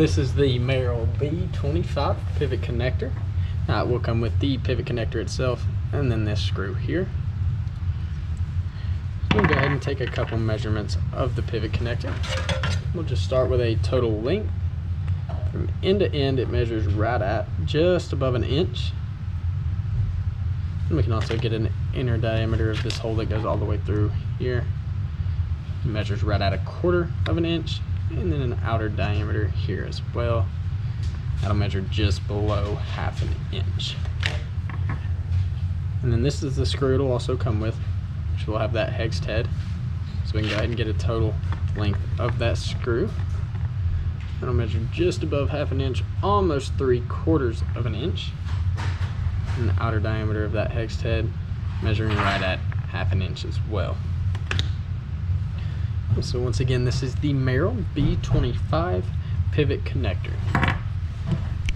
This is the Merrill B-25 pivot connector. It will come with the pivot connector itself and then this screw here. We'll go ahead and take a couple measurements of the pivot connector. We'll just start with a total length. From end to end, it measures right at just above an inch. And we can also get an inner diameter of this hole that goes all the way through here. It measures right at 1/4 of an inch, and then an outer diameter here as well. That'll measure just below 1/2 inch. And then this is the screw it'll also come with, which will have that hexed head. So we can go ahead and get a total length of that screw. That'll measure just above 1/2 inch, almost 3/4 of an inch. And the outer diameter of that hexed head measuring right at 1/2 inch as well. So once again, this is the Merrill B-25 pivot connector.